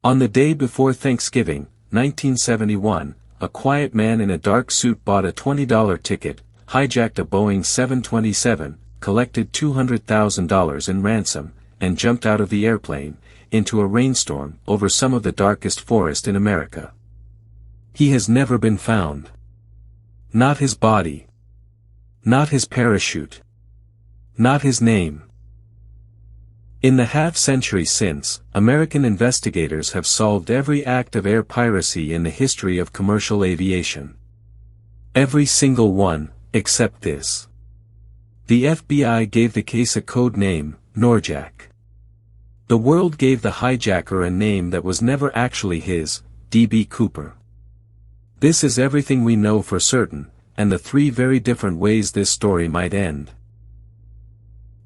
On the day before Thanksgiving, 1971, a quiet man in a dark suit bought a $20 ticket, hijacked a Boeing 727, collected $200,000 in ransom, and jumped out of the airplane, into a rainstorm over some of the darkest forest in America. He has never been found. Not his body. Not his parachute. Not his name. In the half-century since, American investigators have solved every act of air piracy in the history of commercial aviation. Every single one, except this. The FBI gave the case a code name, NORJAK. The world gave the hijacker a name that was never actually his, D.B. Cooper. This is everything we know for certain, and the three very different ways this story might end.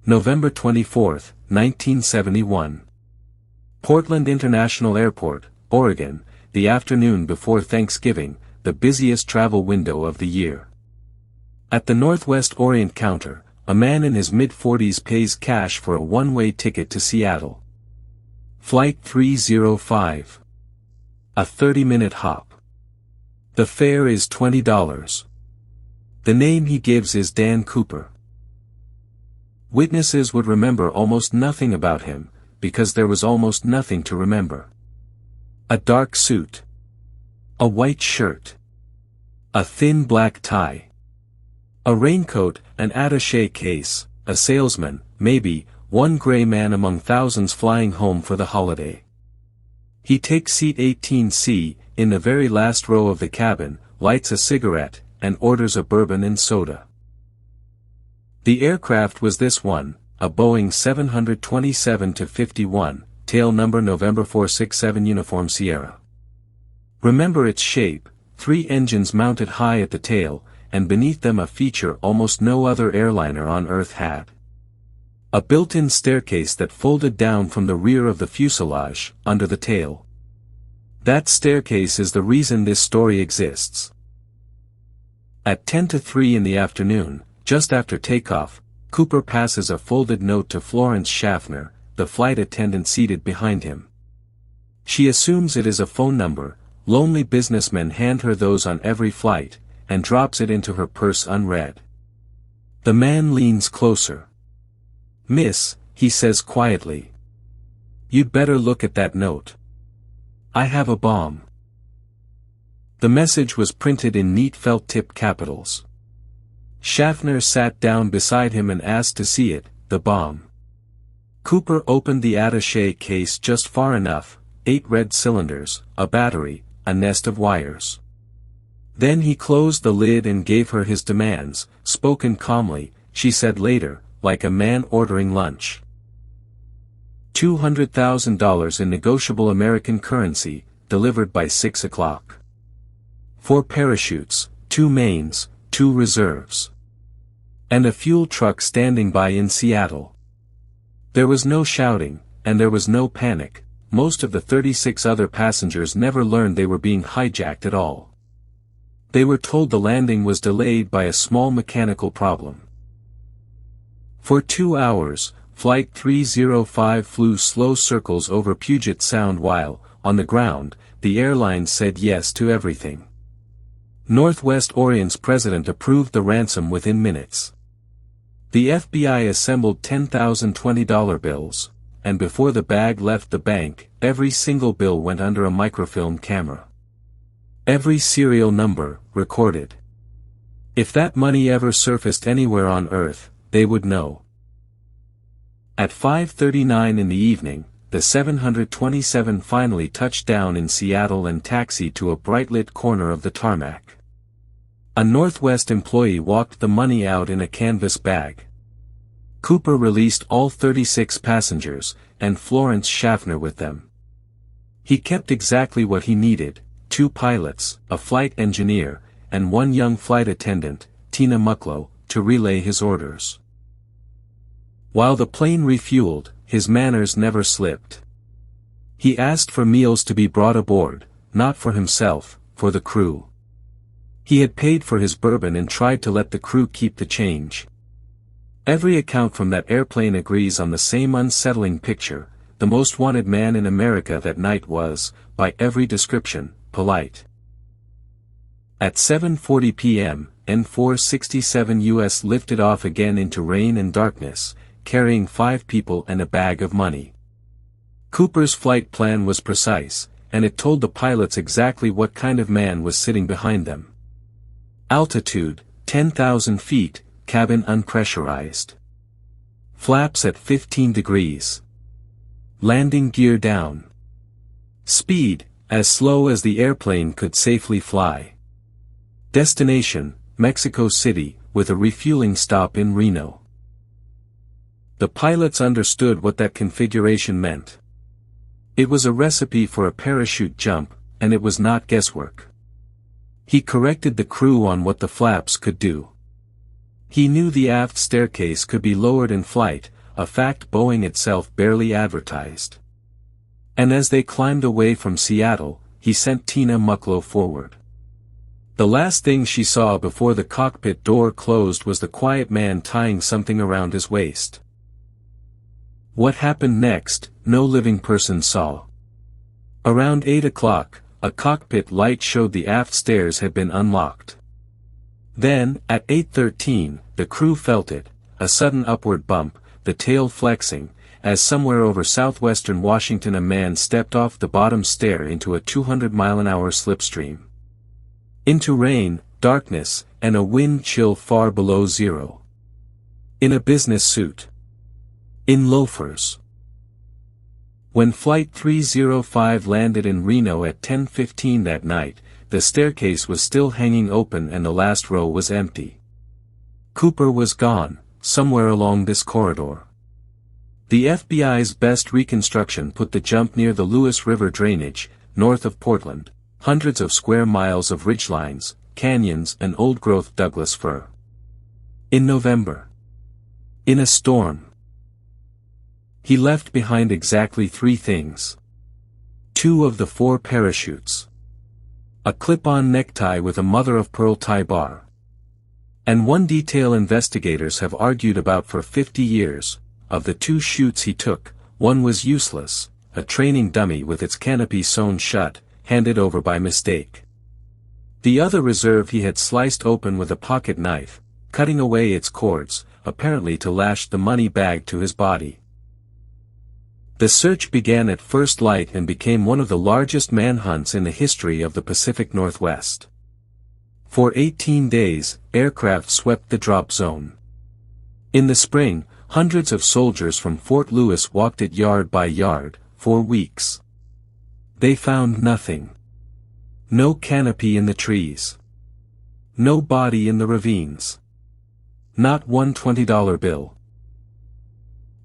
November 24, 1971. Portland International Airport, Oregon, the afternoon before Thanksgiving, the busiest travel window of the year. At the Northwest Orient counter, a man in his mid-40s pays cash for a one-way ticket to Seattle. Flight 305. A 30-minute hop. The fare is $20. The name he gives is Dan Cooper. Witnesses would remember almost nothing about him, because there was almost nothing to remember. A dark suit. A white shirt. A thin black tie. A raincoat, an attache case, a salesman, maybe, one gray man among thousands flying home for the holiday. He takes seat 18C, in the very last row of the cabin, lights a cigarette, and orders a bourbon and soda. The aircraft was this one, a Boeing 727-51, tail number November 467 Uniform Sierra. Remember its shape, three engines mounted high at the tail, and beneath them a feature almost no other airliner on Earth had. A built-in staircase that folded down from the rear of the fuselage, under the tail. That staircase is the reason this story exists. At 2:50 in the afternoon, just after takeoff, Cooper passes a folded note to Florence Schaffner, the flight attendant seated behind him. She assumes it is a phone number. Lonely businessmen hand her those on every flight, and drops it into her purse unread. The man leans closer. "Miss," he says quietly. "You'd better look at that note. I have a bomb." The message was printed in neat felt-tip capitals. Schaffner sat down beside him and asked to see it, the bomb. Cooper opened the attache case just far enough, 8 red cylinders, a battery, a nest of wires. Then he closed the lid and gave her his demands, spoken calmly, she said later, like a man ordering lunch. $200,000 in negotiable American currency, delivered by 6 o'clock. 4 parachutes, 2 mains, 2 reserves. And a fuel truck standing by in Seattle. There was no shouting, and there was no panic. Most of the 36 other passengers never learned they were being hijacked at all. They were told the landing was delayed by a small mechanical problem. For 2 hours, Flight 305 flew slow circles over Puget Sound while, on the ground, the airline said yes to everything. Northwest Orient's president approved the ransom within minutes. The FBI assembled 10,000 $20 bills, and before the bag left the bank, every single bill went under a microfilmed camera. Every serial number, recorded. If that money ever surfaced anywhere on Earth, they would know. At 5:39 in the evening, the 727 finally touched down in Seattle and taxied to a bright-lit corner of the tarmac. A Northwest employee walked the money out in a canvas bag. Cooper released all 36 passengers, and Florence Schaffner with them. He kept exactly what he needed, 2 pilots, a flight engineer, and 1 young flight attendant, Tina Mucklow, to relay his orders. While the plane refueled, his manners never slipped. He asked for meals to be brought aboard, not for himself, for the crew. He had paid for his bourbon and tried to let the crew keep the change. Every account from that airplane agrees on the same unsettling picture. the most wanted man in America that night was, by every description, polite. At 7:40 p.m., N-467 US lifted off again into rain and darkness, carrying 5 people and a bag of money. Cooper's flight plan was precise, and it told the pilots exactly what kind of man was sitting behind them. Altitude, 10,000 feet, cabin unpressurized. Flaps at 15 degrees. Landing gear down. Speed, as slow as the airplane could safely fly. Destination, Mexico City, with a refueling stop in Reno. The pilots understood what that configuration meant. It was a recipe for a parachute jump, and it was not guesswork. He corrected the crew on what the flaps could do. He knew the aft staircase could be lowered in flight, a fact Boeing itself barely advertised. And as they climbed away from Seattle, he sent Tina Mucklow forward. The last thing she saw before the cockpit door closed was the quiet man tying something around his waist. What happened next, no living person saw. Around 8 o'clock, a cockpit light showed the aft stairs had been unlocked. Then, at 8:13, the crew felt it, a sudden upward bump, the tail flexing, as somewhere over southwestern Washington a man stepped off the bottom stair into a 200-mile-an-hour slipstream. Into rain, darkness, and a wind chill far below zero. In a business suit. In loafers. When Flight 305 landed in Reno at 10:15 that night, the staircase was still hanging open and the last row was empty. Cooper was gone, somewhere along this corridor. The FBI's best reconstruction put the jump near the Lewis River drainage, north of Portland, hundreds of square miles of ridgelines, canyons and old-growth Douglas fir. In November. In a storm. He left behind exactly 3 things. 2 of the 4 parachutes. A clip-on necktie with a mother-of-pearl tie bar. And one detail investigators have argued about for 50 years, of the 2 chutes he took, one was useless, a training dummy with its canopy sewn shut, handed over by mistake. The other reserve he had sliced open with a pocket knife, cutting away its cords, apparently to lash the money bag to his body. The search began at first light and became one of the largest manhunts in the history of the Pacific Northwest. For 18 days, aircraft swept the drop zone. In the spring, hundreds of soldiers from Fort Lewis walked it yard by yard, for weeks. They found nothing. No canopy in the trees. No body in the ravines. Not one $20 bill.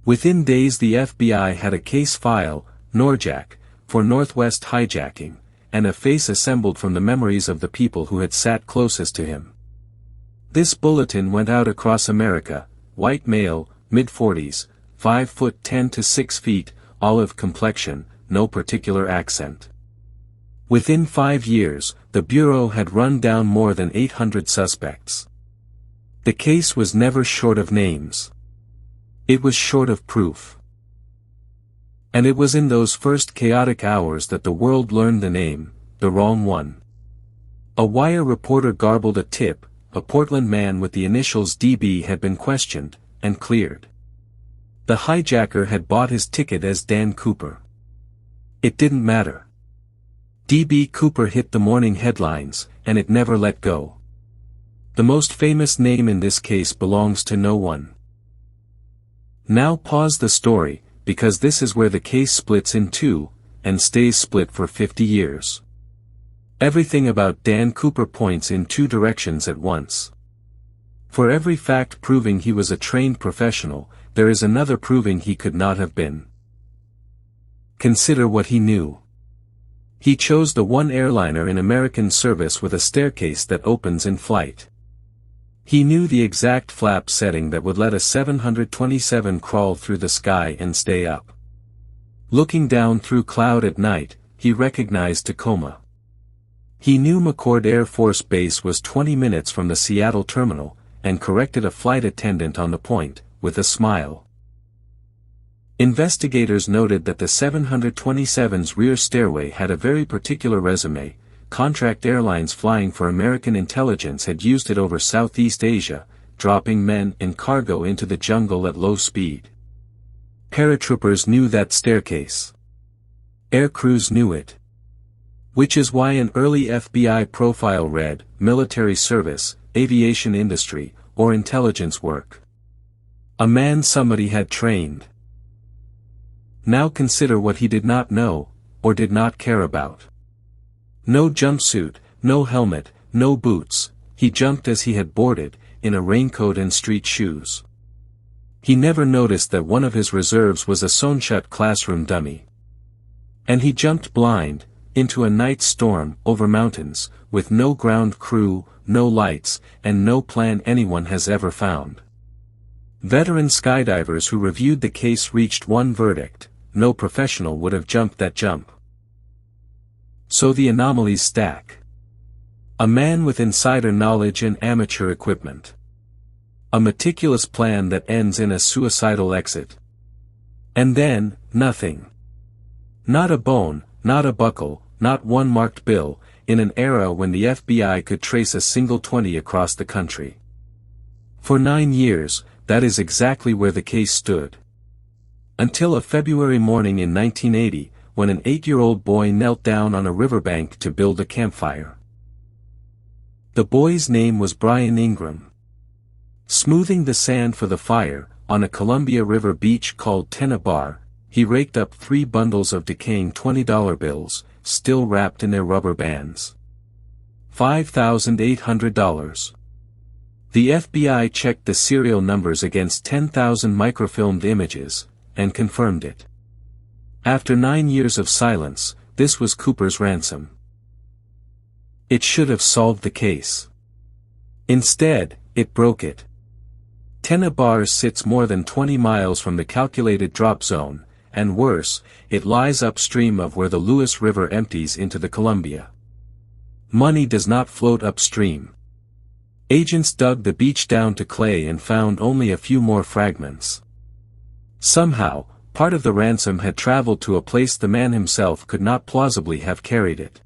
Within days the FBI had a case file, NORJAK, for Northwest hijacking, and a face assembled from the memories of the people who had sat closest to him. This bulletin went out across America, white male, mid-40s, 5'10" to 6 feet, olive complexion, no particular accent. Within 5 years, the Bureau had run down more than 800 suspects. The case was never short of names. It was short of proof. And it was in those first chaotic hours that the world learned the name, the wrong one. A wire reporter garbled a tip, a Portland man with the initials DB had been questioned, and cleared. The hijacker had bought his ticket as Dan Cooper. It didn't matter. DB Cooper hit the morning headlines, and it never let go. The most famous name in this case belongs to no one. Now pause the story, because this is where the case splits in 2, and stays split for 50 years. Everything about Dan Cooper points in 2 directions at once. For every fact proving he was a trained professional, there is another proving he could not have been. Consider what he knew. He chose the one airliner in American service with a staircase that opens in flight. He knew the exact flap setting that would let a 727 crawl through the sky and stay up. Looking down through cloud at night, he recognized Tacoma. He knew McCord Air Force Base was 20 minutes from the Seattle terminal, and corrected a flight attendant on the point, with a smile. Investigators noted that the 727's rear stairway had a very particular resume. Contract airlines flying for American intelligence had used it over Southeast Asia, dropping men and cargo into the jungle at low speed. Paratroopers knew that staircase. Air crews knew it. Which is why an early FBI profile read, military service, aviation industry, or intelligence work. A man somebody had trained. Now consider what he did not know, or did not care about. No jumpsuit, no helmet, no boots, he jumped as he had boarded, in a raincoat and street shoes. He never noticed that one of his reserves was a sewn-shut classroom dummy. And he jumped blind, into a night storm, over mountains, with no ground crew, no lights, and no plan anyone has ever found. Veteran skydivers who reviewed the case reached one verdict: no professional would have jumped that jump. So the anomalies stack. A man with insider knowledge and amateur equipment. A meticulous plan that ends in a suicidal exit. And then, nothing. Not a bone, not a buckle, not one marked bill, in an era when the FBI could trace a single 20 across the country. For 9 years, that is exactly where the case stood. Until a February morning in 1980, when an 8-year-old boy knelt down on a riverbank to build a campfire. The boy's name was Brian Ingram. Smoothing the sand for the fire, on a Columbia River beach called Tennabar, he raked up 3 bundles of decaying $20 bills, still wrapped in their rubber bands. $5,800. The FBI checked the serial numbers against 10,000 microfilmed images, and confirmed it. After 9 years of silence, this was Cooper's ransom. It should have solved the case. Instead, it broke it. Tennabar sits more than 20 miles from the calculated drop zone, and worse, it lies upstream of where the Lewis River empties into the Columbia. Money does not float upstream. Agents dug the beach down to clay and found only a few more fragments. Somehow, part of the ransom had traveled to a place the man himself could not plausibly have carried it.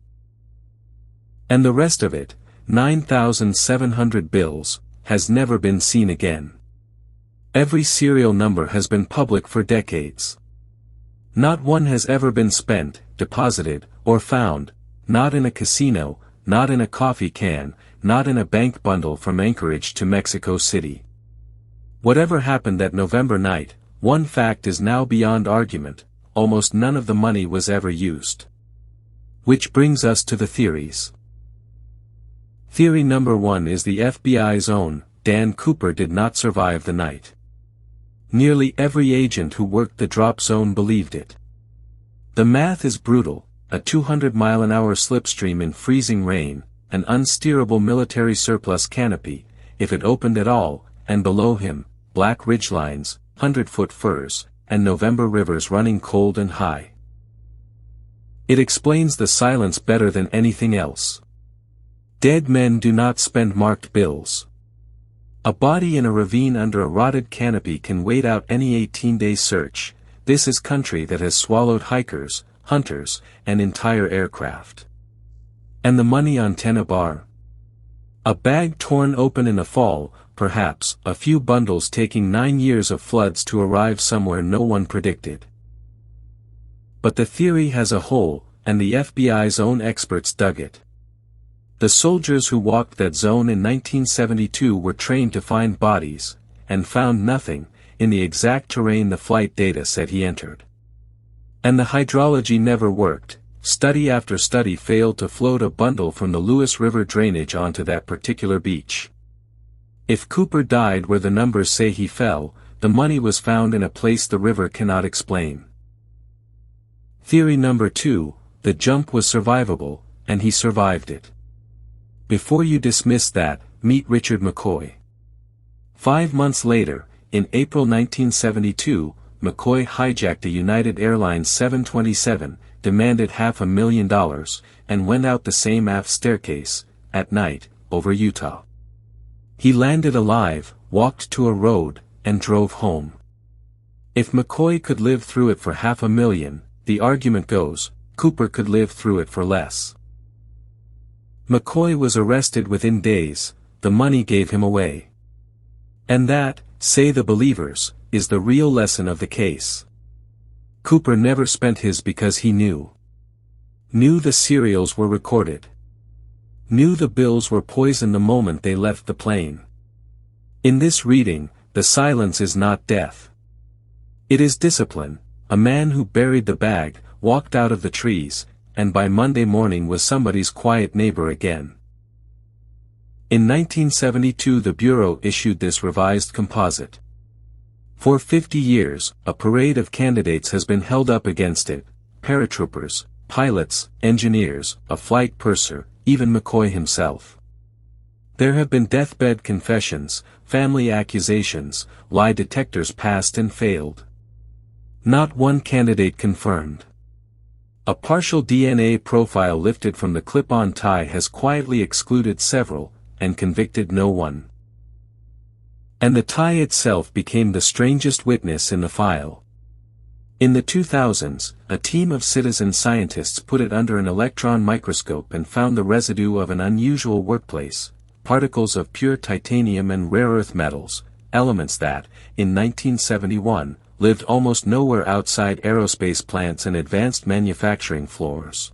And the rest of it, 9,700 bills, has never been seen again. Every serial number has been public for decades. Not one has ever been spent, deposited, or found, not in a casino, not in a coffee can, not in a bank bundle from Anchorage to Mexico City. Whatever happened that November night, one fact is now beyond argument: almost none of the money was ever used. Which brings us to the theories. Theory number 1 is the FBI's own: Dan Cooper did not survive the night. Nearly every agent who worked the drop zone believed it. The math is brutal: a 200-mile-an-hour slipstream in freezing rain, an unsteerable military surplus canopy, if it opened at all, and below him, black ridgelines, 100-foot firs, and November rivers running cold and high. It explains the silence better than anything else. Dead men do not spend marked bills. A body in a ravine under a rotted canopy can wait out any 18-day search. This is country that has swallowed hikers, hunters, and entire aircraft. And the money on Tennabar? A bag torn open in a fall, perhaps, a few bundles taking 9 years of floods to arrive somewhere no one predicted. But the theory has a hole, and the FBI's own experts dug it. The soldiers who walked that zone in 1972 were trained to find bodies, and found nothing, in the exact terrain the flight data said he entered. And the hydrology never worked. Study after study failed to float a bundle from the Lewis River drainage onto that particular beach. If Cooper died where the numbers say he fell, the money was found in a place the river cannot explain. Theory number 2, the jump was survivable, and he survived it. Before you dismiss that, meet Richard McCoy. 5 months later, in April 1972, McCoy hijacked a United Airlines 727, demanded $500,000, and went out the same aft staircase, at night, over Utah. He landed alive, walked to a road, and drove home. If McCoy could live through it for $500,000, the argument goes, Cooper could live through it for less. McCoy was arrested within days, the money gave him away. And that, say the believers, is the real lesson of the case. Cooper never spent his because he knew. Knew the serials were recorded. Knew the bills were poisoned the moment they left the plane. In this reading, the silence is not death. It is discipline. A man who buried the bag, walked out of the trees, and by Monday morning was somebody's quiet neighbor again. In 1972 the Bureau issued this revised composite. For 50 years, a parade of candidates has been held up against it, paratroopers, pilots, engineers, a flight purser, even McCoy himself. There have been deathbed confessions, family accusations, lie detectors passed and failed. Not one candidate confirmed. A partial DNA profile lifted from the clip-on tie has quietly excluded several, and convicted no one. And the tie itself became the strangest witness in the file. In the 2000s, a team of citizen scientists put it under an electron microscope and found the residue of an unusual workplace, particles of pure titanium and rare earth metals, elements that, in 1971, lived almost nowhere outside aerospace plants and advanced manufacturing floors.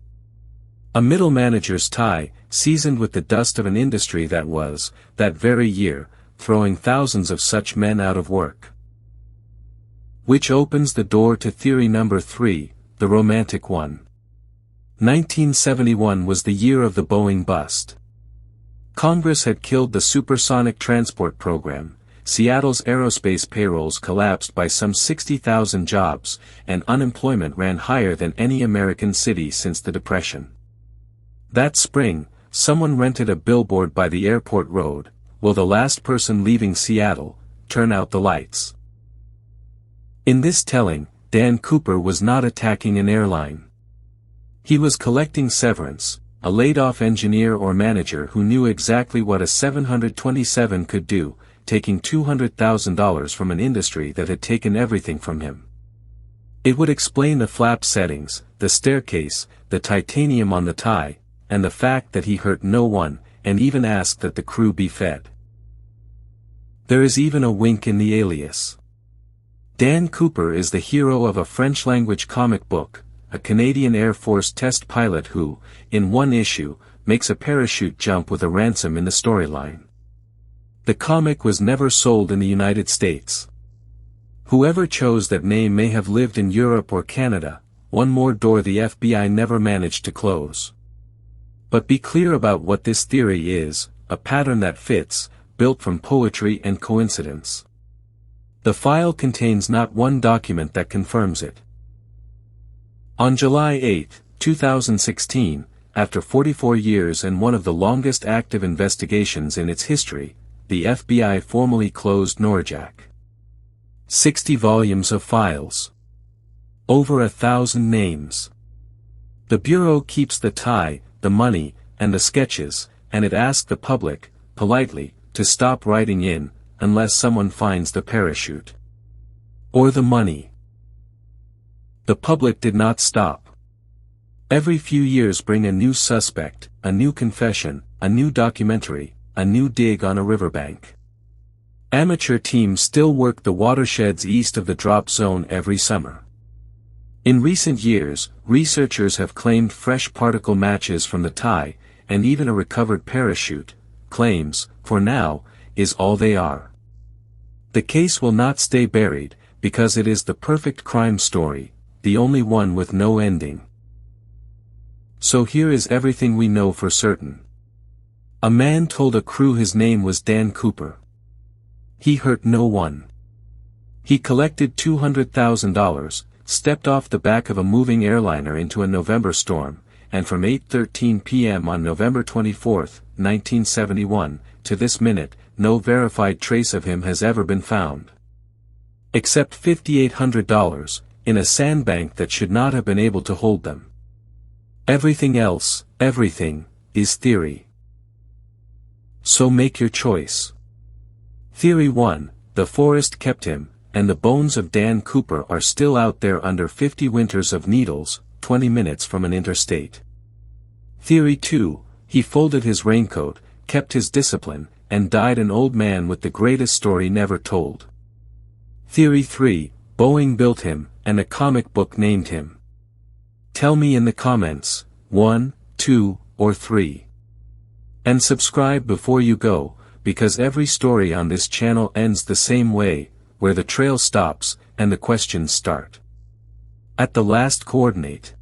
A middle manager's tie, seasoned with the dust of an industry that was, that very year, throwing thousands of such men out of work. Which opens the door to theory number 3, the romantic one. 1971 was the year of the Boeing bust. Congress had killed the supersonic transport program, Seattle's aerospace payrolls collapsed by some 60,000 jobs, and unemployment ran higher than any American city since the Depression. That spring, someone rented a billboard by the airport road, "Will the last person leaving Seattle, turn out the lights?" In this telling, Dan Cooper was not attacking an airline. He was collecting severance, a laid-off engineer or manager who knew exactly what a 727 could do, taking $200,000 from an industry that had taken everything from him. It would explain the flap settings, the staircase, the titanium on the tie, and the fact that he hurt no one, and even asked that the crew be fed. There is even a wink in the alias. Dan Cooper is the hero of a French-language comic book, a Canadian Air Force test pilot who, in one issue, makes a parachute jump with a ransom in the storyline. The comic was never sold in the United States. Whoever chose that name may have lived in Europe or Canada, one more door the FBI never managed to close. But be clear about what this theory is, a pattern that fits, built from poetry and coincidence. The file contains not one document that confirms it. On July 8, 2016, after 44 years and one of the longest active investigations in its history, the FBI formally closed NORJAK. 60 volumes of files. Over 1,000 names. The Bureau keeps the tie, the money, and the sketches, and it asks the public, politely, to stop writing in, unless someone finds the parachute. Or the money. The public did not stop. Every few years bring a new suspect, a new confession, a new documentary, a new dig on a riverbank. Amateur teams still work the watersheds east of the drop zone every summer. In recent years, researchers have claimed fresh particle matches from the tie, and even a recovered parachute, claims, for now, is all they are. The case will not stay buried, because it is the perfect crime story, the only one with no ending. So here is everything we know for certain. A man told a crew his name was Dan Cooper. He hurt no one. He collected $200,000, stepped off the back of a moving airliner into a November storm, and from 8:13 p.m. on November 24, 1971, to this minute, no verified trace of him has ever been found. Except $5,800, in a sandbank that should not have been able to hold them. Everything else, everything, is theory. So make your choice. Theory 1, the forest kept him, and the bones of Dan Cooper are still out there under 50 winters of needles, 20 minutes from an interstate. Theory 2, he folded his raincoat, kept his discipline, and died an old man with the greatest story never told. Theory 3, Boeing built him, and a comic book named him. Tell me in the comments, 1, 2, or 3. And subscribe before you go, because every story on this channel ends the same way, where the trail stops, and the questions start. At the last coordinate.